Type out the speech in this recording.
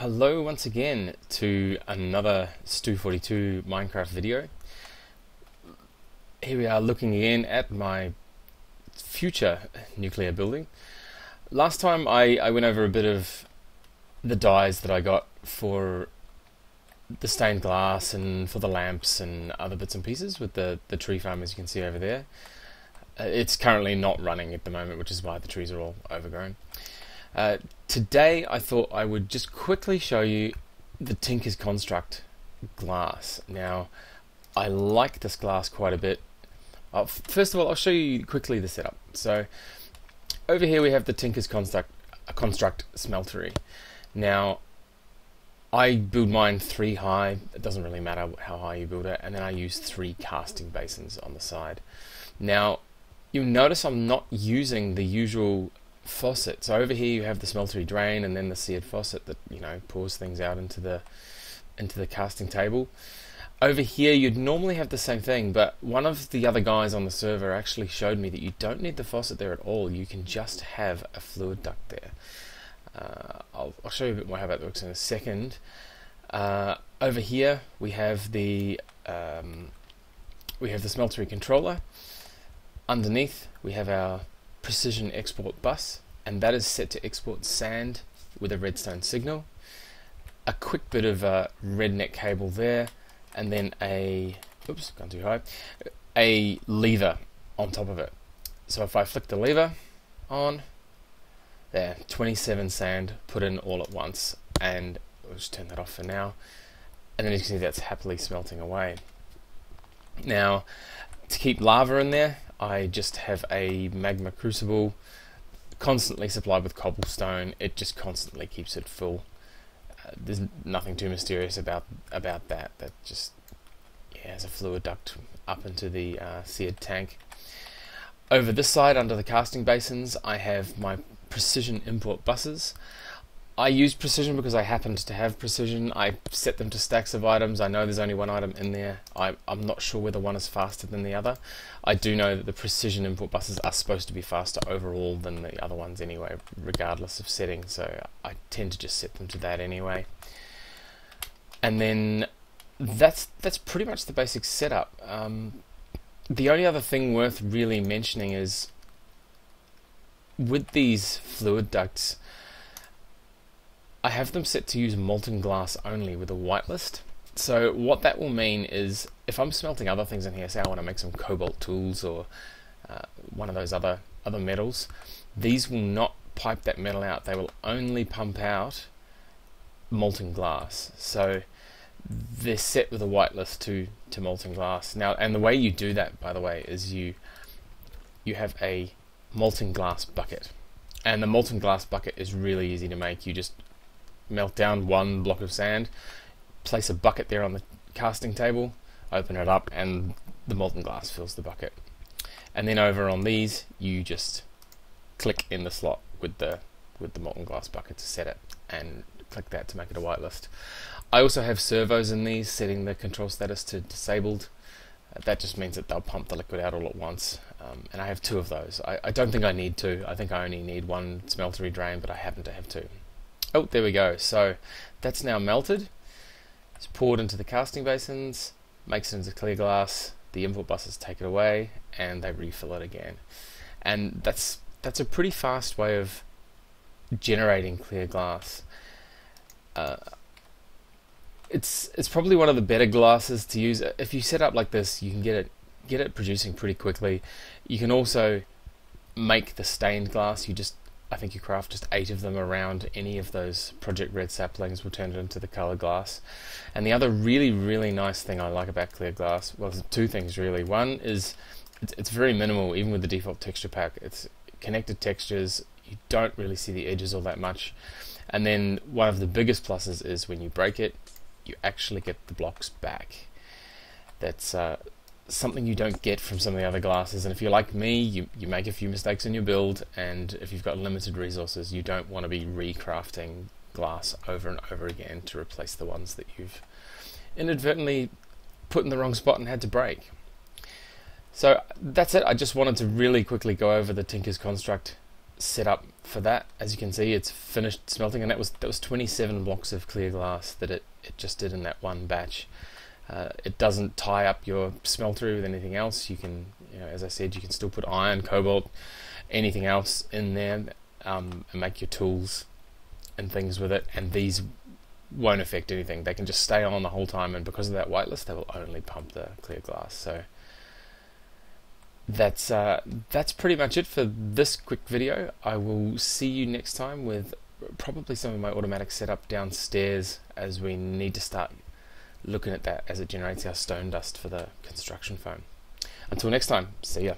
Hello once again to another Stu42 Minecraft video. Here we are looking again at my future nuclear building. Last time I went over a bit of the dyes that I got for the stained glass and for the lamps and other bits and pieces with the tree farm, as you can see over there. It's currently not running at the moment, which is why the trees are all overgrown. Today I thought I would just quickly show you the Tinker's Construct glass. Now, I like this glass quite a bit. First of all, I'll show you quickly the setup. So, over here we have the Tinker's Construct smeltery. Now, I build mine 3 high. It doesn't really matter how high you build it. And then I use 3 casting basins on the side. Now, you'll notice I'm not using the usual faucet. So over here you have the smeltery drain and then the seared faucet that, you know, pours things out into the casting table. Over here you'd normally have the same thing, but one of the other guys on the server actually showed me that you don't need the faucet there at all. You can just have a fluid duct there. I'll show you a bit more how that works in a second. Over here we have the smeltery controller. Underneath we have our precision export bus, and that is set to export sand with a redstone signal. A quick bit of redneck cable there, and then a gone too high, a lever on top of it. So if I flick the lever on, there, 27 sand put in all at once, and we'll just turn that off for now. And then you can see that's happily smelting away. Now, to keep lava in there, I just have a magma crucible constantly supplied with cobblestone. It just constantly keeps it full. There's nothing too mysterious about that. That just has a fluid duct up into the seared tank. Over this side, under the casting basins, I have my precision import buses. I use precision because I happened to have precision. I set them to stacks of items. I know there's only one item in there. I'm not sure whether one is faster than the other. I do know that the precision import buses are supposed to be faster overall than the other ones anyway, regardless of setting, so I tend to just set them to that anyway. And then that's pretty much the basic setup. The only other thing worth really mentioning is with these fluid ducts, I have them set to use molten glass only with a whitelist. So what that will mean is if I'm smelting other things in here, say I want to make some cobalt tools or one of those other metals, these will not pipe that metal out. They will only pump out molten glass. So they're set with a whitelist to molten glass. Now, and the way you do that, by the way, is you have a molten glass bucket. And the molten glass bucket is really easy to make. You just melt down 1 block of sand, place a bucket there on the casting table, open it up, and the molten glass fills the bucket. And then over on these, you just click in the slot with the molten glass bucket to set it, and click that to make it a whitelist. I also have servos in these, setting the control status to disabled. That just means that they'll pump the liquid out all at once, and I have 2 of those. I don't think I need 2. I think I only need 1 smeltery drain, but I happen to have 2. Oh, there we go. So that's now melted. It's poured into the casting basins, makes it into clear glass. The import buses take it away, and they refill it again. And that's a pretty fast way of generating clear glass. It's probably one of the better glasses to use. If you set up like this, you can get it producing pretty quickly. You can also make the stained glass. I think you craft just 8 of them around any of those Project Red saplings will turn it into the color glass. And the other really, really nice thing I like about clear glass, well, there's 2 things really. One is it's very minimal, even with the default texture pack. It's connected textures. You don't really see the edges all that much. And then one of the biggest pluses is when you break it, you actually get the blocks back. That's something you don't get from some of the other glasses, and if you're like me, you make a few mistakes in your build, and if you've got limited resources, you don't want to be recrafting glass over and over again to replace the ones that you've inadvertently put in the wrong spot and had to break. So that's it. I just wanted to really quickly go over the Tinker's Construct setup for that, as you can see, it's finished smelting, and that was 27 blocks of clear glass that it just did in that one batch. It doesn't tie up your smeltery with anything else. You can, as I said, you can still put iron, cobalt, anything else in there, and make your tools and things with it, and these won't affect anything. They can just stay on the whole time, and because of that whitelist, they will only pump the clear glass. So that's pretty much it for this quick video. I will see you next time with probably some of my automatic setup downstairs, as we need to start looking at that as it generates our stone dust for the construction foam. Until next time, see ya.